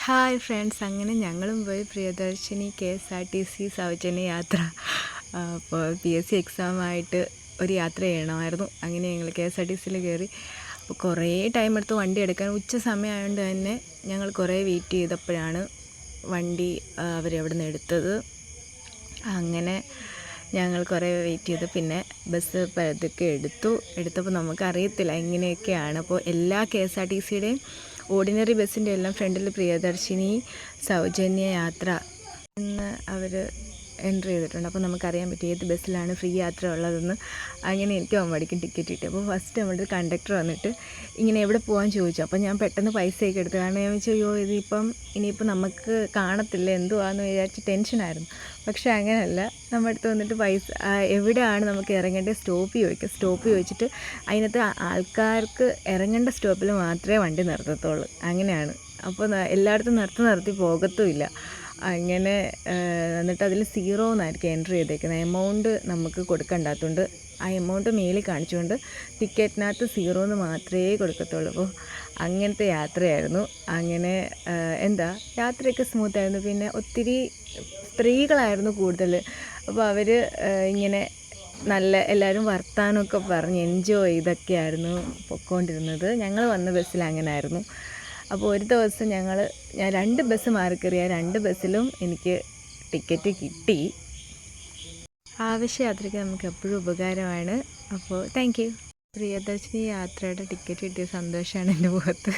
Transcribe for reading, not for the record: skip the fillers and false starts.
Hi friends, അങ്ങനെ ഞങ്ങളും പോയി പ്രിയദർശിനി KSRTC സൗജന്യ യാത്ര. അപ്പോൾ PSC എക്സാമായിട്ട് ഒരു യാത്ര ചെയ്യണമായിരുന്നു. അങ്ങനെ ഞങ്ങൾ KSRTCയിൽ കയറി. അപ്പോൾ കുറേ ടൈം എടുത്ത് വണ്ടി എടുക്കാൻ. ഉച്ച സമയമായതുകൊണ്ട് തന്നെ ഞങ്ങൾ കുറേ വെയിറ്റ് ചെയ്തപ്പോഴാണ് വണ്ടി അവരെവിടെ നിന്ന് എടുത്തത്. അങ്ങനെ ഞങ്ങൾ കുറേ വെയിറ്റ് ചെയ്ത് പിന്നെ ബസ് പതുക്കെ എടുത്തപ്പോൾ നമുക്കറിയത്തില്ല എങ്ങനെയൊക്കെയാണ്. അപ്പോൾ എല്ലാ KSRTCയുടെയും ഓർഡിനറി ബസ്സിൻ്റെ എല്ലാം ഫ്രണ്ടിൽ പ്രിയദർശിനി സൗജന്യ യാത്ര എന്ന് അവർ എൻട്രി ചെയ്തിട്ടുണ്ട്. അപ്പോൾ നമുക്കറിയാൻ പറ്റും ഏത് ബസ്സിലാണ് ഫ്രീ യാത്ര ഉള്ളതെന്ന്. അങ്ങനെ എനിക്ക് അവന്മാടിക്കും ടിക്കറ്റ് കിട്ടി. അപ്പോൾ ഫസ്റ്റ് നമ്മുടെ കണ്ടക്ടർ വന്നിട്ട് ഇങ്ങനെ എവിടെ പോകാൻ ചോദിച്ചു. അപ്പോൾ ഞാൻ പെട്ടെന്ന് പൈസയൊക്കെ എടുത്തു. കാരണം ഞാൻ വെച്ചു അയ്യോ ഇനിയിപ്പോൾ നമുക്ക് കാണത്തില്ല എന്തുവാന്ന് വിചാരിച്ച് ടെൻഷനായിരുന്നു. പക്ഷേ അങ്ങനെയല്ല, നമ്മുടെ അടുത്ത് വന്നിട്ട് പൈസ എവിടെയാണ് നമുക്ക് ഇറങ്ങേണ്ടത് സ്റ്റോപ്പ് ചോദിച്ചിട്ട് അതിനകത്ത് ആൾക്കാർക്ക് ഇറങ്ങേണ്ട സ്റ്റോപ്പിൽ മാത്രമേ വണ്ടി നിർത്തത്തുള്ളൂ. അങ്ങനെയാണ്. അപ്പോൾ എല്ലായിടത്തും നിർത്തി പോകത്തുമില്ല. അങ്ങനെ എന്നിട്ട് അതിൽ 0 എന്നായിരിക്കും എൻട്രി ചെയ്തേക്കുന്നത്. എമൗണ്ട് നമുക്ക് കൊടുക്കണ്ടാത്തതുകൊണ്ട് ആ എമൗണ്ട് മേലിൽ കാണിച്ചുകൊണ്ട് ടിക്കറ്റിനകത്ത് 0 എന്ന് മാത്രമേ കൊടുക്കത്തുള്ളൂ. അപ്പോൾ അങ്ങനത്തെ യാത്രയായിരുന്നു. അങ്ങനെ യാത്രയൊക്കെ സ്മൂത്തായിരുന്നു. പിന്നെ ഒത്തിരി സ്ത്രീകളായിരുന്നു കൂടുതൽ. അപ്പോൾ അവർ ഇങ്ങനെ നല്ല എല്ലാവരും വർത്താനമൊക്കെ പറഞ്ഞ് എൻജോയ് ചെയ്തൊക്കെയായിരുന്നു പൊയ്ക്കൊണ്ടിരുന്നത്. ഞങ്ങൾ വന്ന ബസ്സിൽ അങ്ങനെ ആയിരുന്നു. അപ്പോൾ ഒരു ദിവസം ഞാൻ 2 ബസ് മാറിക്കറിയ 2 ബസ്സിലും എനിക്ക് ടിക്കറ്റ് കിട്ടി. ആവശ്യ യാത്രയ്ക്ക് നമുക്ക് എപ്പോഴും ഉപകാരമാണ്. അപ്പോൾ താങ്ക് യു. പ്രിയദർശിനി യാത്രയുടെ ടിക്കറ്റ് കിട്ടിയ സന്തോഷമാണ് എൻ്റെ മുഖത്ത്.